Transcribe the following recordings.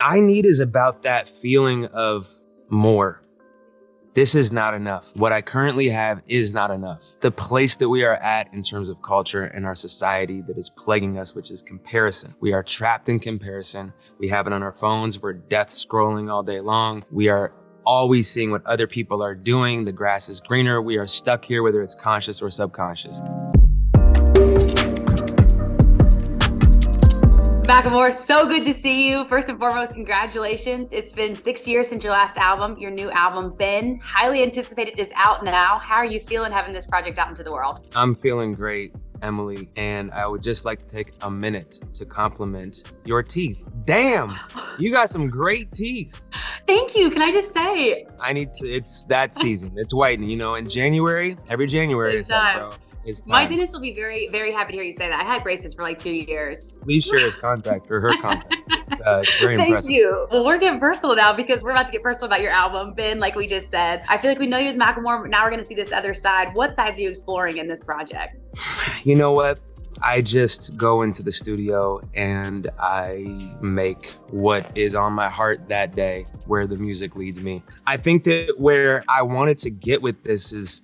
I Need is about that feeling of more. This is not enough. What I currently have is not enough. The place that we are at in terms of culture and our society that is plaguing us, which is comparison. We are trapped in comparison. We have it on our phones. We're death scrolling all day long. We are always seeing what other people are doing. The grass is greener. We are stuck here, whether it's conscious or subconscious. Macklemore, so good to see you. First and foremost, congratulations. It's been 6 years since your last album. Your new album, Ben, highly anticipated, is out now. How are you feeling having this project out into the world? I'm feeling great, Emily, and I would just like to take a minute to compliment your teeth. Damn, you got some great teeth. Thank you. Can I just say? It's that season. It's whitening, in January, every January. It's time. Bro. My dentist will be very, very happy to hear you say that. I had braces for like 2 years. Please share his contact or her contact. It's very impressive. Thank you. Well, we're getting personal now because we're about to get personal about your album, Ben, like we just said. I feel like we know you as Macklemore, but now we're going to see this other side. What sides are you exploring in this project? You know what? I just go into the studio and I make what is on my heart that day, where the music leads me. I think that where I wanted to get with this is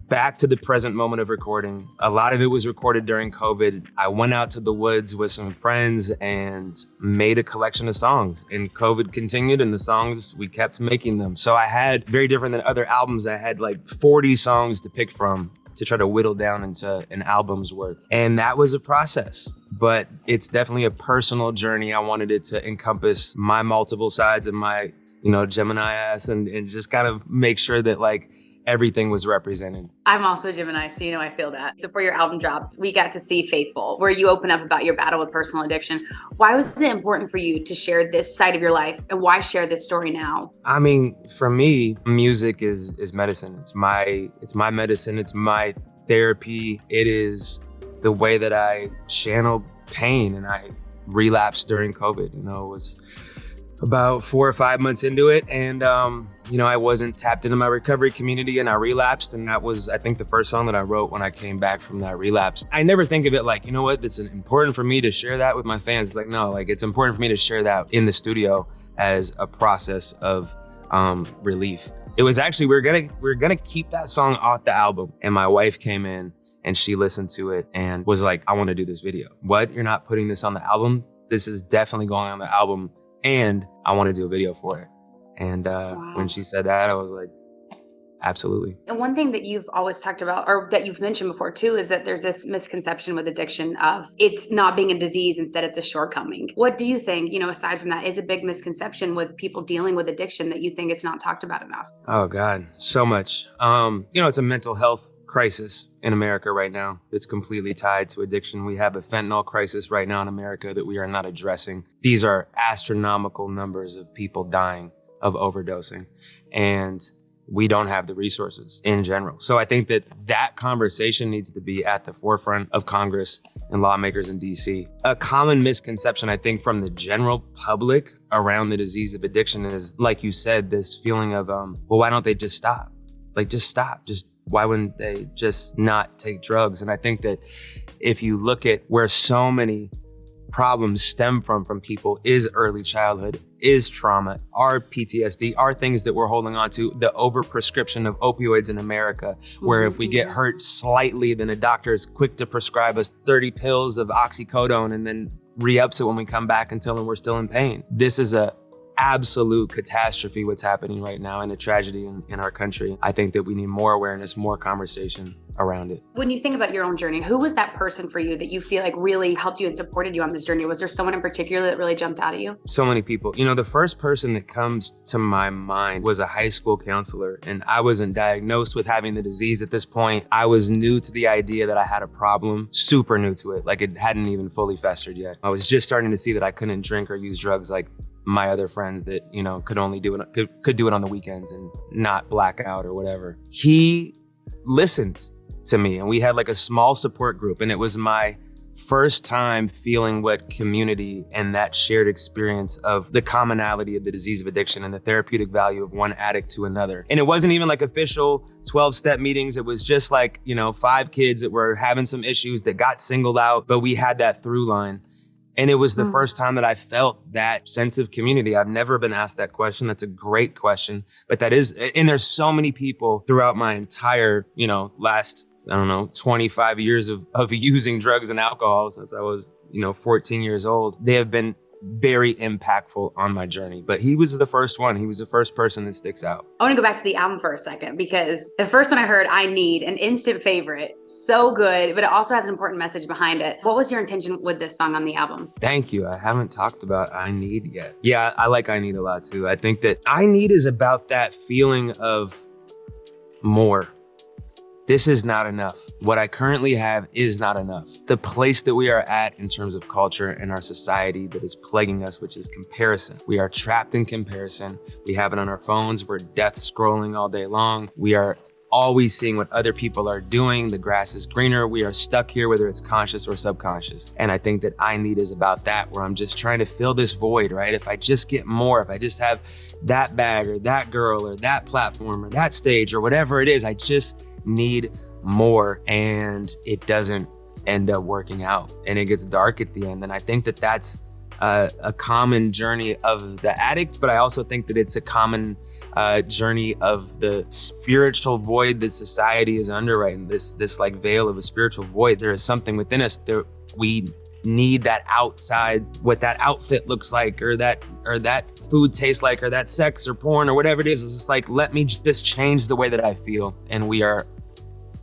back to the present moment of recording. A lot of it was recorded during COVID. I went out to the woods with some friends and made a collection of songs, and COVID continued and the songs, we kept making them. So I had, very different than other albums, I had like 40 songs to pick from to try to whittle down into an album's worth. And that was a process, but it's definitely a personal journey. I wanted it to encompass my multiple sides of my, Gemini ass and just kind of make sure that like everything was represented. I'm also a Gemini, so I feel that. So for your album drop, we got to see Faithful, where you open up about your battle with personal addiction. Why was it important for you to share this side of your life, and why share this story now? I mean, for me, music is medicine. It's my medicine. It's my therapy. It is the way that I channel pain, and I relapsed during COVID. It was about 4 or 5 months into it, and I wasn't tapped into my recovery community, and I relapsed, and that was, I think, the first song that I wrote when I came back from that relapse. I never think of it like, it's important for me to share that with my fans. It's like, no, like it's important for me to share that in the studio as a process of relief. It was actually, we were gonna keep that song off the album, and my wife came in and she listened to it and was like, I want to do this video. What? You're not putting this on the album? This is definitely going on the album, and I want to do a video for it. And Wow. When she said that, I was like, absolutely. And one thing that you've always talked about, or that you've mentioned before too, is that there's this misconception with addiction of it's not being a disease, instead it's a shortcoming. What do you think, aside from that, is a big misconception with people dealing with addiction that you think it's not talked about enough? Oh God, so much. It's a mental health crisis in America right now that's completely tied to addiction. We have a fentanyl crisis right now in America that we are not addressing. These are astronomical numbers of people dying of overdosing, and we don't have the resources in general. So I think that conversation needs to be at the forefront of Congress and lawmakers in DC. A common misconception, I think, from the general public around the disease of addiction is, like you said, this feeling of, well, why don't they just stop? Like, just stop. Why wouldn't they just not take drugs? And I think that if you look at where so many problems stem from people is early childhood, is trauma, are PTSD, are things that we're holding on to, the overprescription of opioids in America, where if we get hurt slightly, then a doctor is quick to prescribe us 30 pills of oxycodone and then re-ups it when we come back and tell them we're still in pain. This is a absolute catastrophe what's happening right now, and a tragedy in our country. I think that we need more awareness, more conversation around it. When you think about your own journey, who was that person for you that you feel like really helped you and supported you on this journey? Was there someone in particular that really jumped out at you? So many people. The first person that comes to my mind was a high school counselor, and I wasn't diagnosed with having the disease at this point. I was new to the idea that I had a problem, super new to it. Like, it hadn't even fully festered yet. I was just starting to see that I couldn't drink or use drugs like my other friends that, could only do it, could do it on the weekends and not black out or whatever. He listened to me, and we had like a small support group, and it was my first time feeling what community and that shared experience of the commonality of the disease of addiction and the therapeutic value of one addict to another. And it wasn't even like official 12-step meetings. It was just like, 5 kids that were having some issues that got singled out, but we had that through line. And it was the first time that I felt that sense of community. I've never been asked that question. That's a great question. But that is, and there's so many people throughout my entire, last, 25 years of using drugs and alcohol since I was, 14 years old. They have been very impactful on my journey. But he was the first one. He was the first person that sticks out. I want to go back to the album for a second, because the first one I heard, I Need, an instant favorite. So good, but it also has an important message behind it. What was your intention with this song on the album? Thank you. I haven't talked about I Need yet. Yeah, I like I Need a lot too. I think that I Need is about that feeling of more. This is not enough. What I currently have is not enough. The place that we are at in terms of culture and our society that is plaguing us, which is comparison. We are trapped in comparison. We have it on our phones. We're death scrolling all day long. We are always seeing what other people are doing. The grass is greener. We are stuck here, whether it's conscious or subconscious. And I think that I Need is about that, where I'm just trying to fill this void, right? If I just get more, if I just have that bag or that girl or that platform or that stage or whatever it is, I just need more, and it doesn't end up working out, and it gets dark at the end. And I think that that's a common journey of the addict, but I also think that it's a common journey of the spiritual void that society is under right now. This like veil of a spiritual void. There is something within us that we need that outside, what that outfit looks like, or that food tastes like, or that sex or porn or whatever it is. It's just like, let me just change the way that I feel. And we are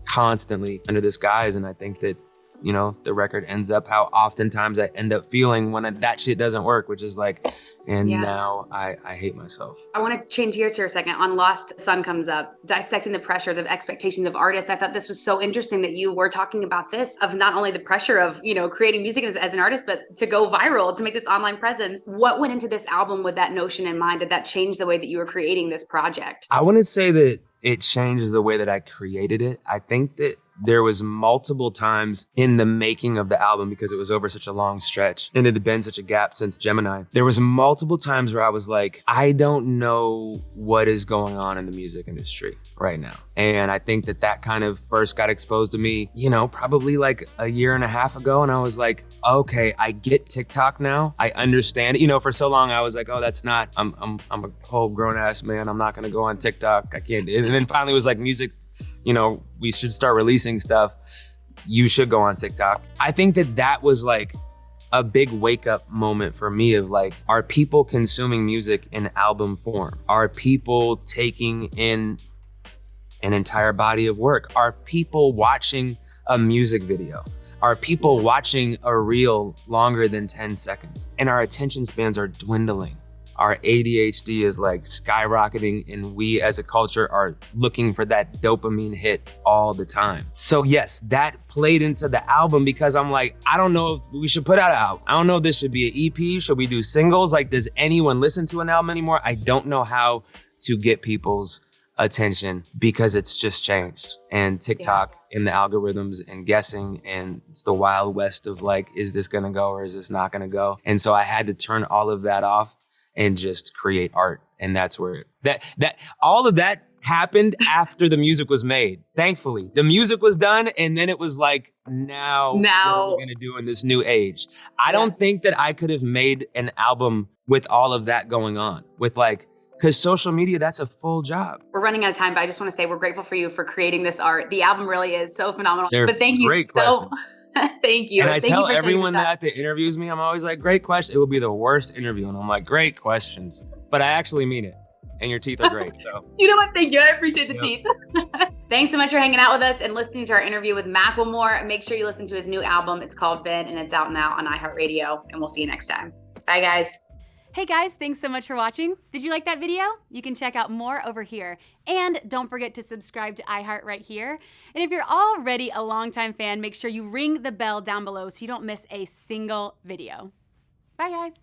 constantly under this guise. And I think that, the record ends up how oftentimes I end up feeling when that shit doesn't work, which is like, now I hate myself. I want to change gears here a second. On Lost, Sun comes up, dissecting the pressures of expectations of artists. I thought this was so interesting that you were talking about this, of not only the pressure of, creating music as an artist, but to go viral, to make this online presence. What went into this album with that notion in mind? Did that change the way that you were creating this project? I wouldn't say that it changes the way that I created it. I think that there was multiple times in the making of the album, because it was over such a long stretch and it had been such a gap since Gemini. There was multiple times where I was like, I don't know what is going on in the music industry right now. And I think that kind of first got exposed to me, probably like a year and a half ago. And I was like, okay, I get TikTok now. I understand it. For so long I was like, oh, that's not, I'm a whole grown ass man. I'm not gonna go on TikTok. I can't. And then finally it was like, music, we should start releasing stuff. You should go on TikTok. I think that was like a big wake up moment for me of like, are people consuming music in album form? Are people taking in an entire body of work? Are people watching a music video? Are people watching a reel longer than 10 seconds? And our attention spans are dwindling. Our ADHD is like skyrocketing, and we as a culture are looking for that dopamine hit all the time. So yes, that played into the album, because I'm like, I don't know if we should put out an album. I don't know if this should be an EP. Should we do singles? Like, does anyone listen to an album anymore? I don't know how to get people's attention, because it's just changed. And TikTok and the algorithms and guessing, and it's the wild west of like, is this gonna go or is this not gonna go? And so I had to turn all of that off and just create art. And that's where that all of that happened after the music was made. Thankfully, the music was done, and then it was like, now what are we gonna do in this new age? I don't think that I could have made an album with all of that going on, with like, because social media, that's a full job. We're running out of time, but I just want to say we're grateful for you for creating this art. The album really is so phenomenal. But thank you so much. Thank you. And I Thank tell you everyone that interviews me, I'm always like, great question. It will be the worst interview. And I'm like, great questions. But I actually mean it. And your teeth are great. So you know what? Thank you. I appreciate the teeth. Thanks so much for hanging out with us and listening to our interview with Macklemore. Make sure you listen to his new album. It's called Ben, and it's out now on iHeartRadio. And we'll see you next time. Bye, guys. Hey guys, thanks so much for watching. Did you like that video? You can check out more over here. And don't forget to subscribe to iHeart right here. And if you're already a longtime fan, make sure you ring the bell down below so you don't miss a single video. Bye guys.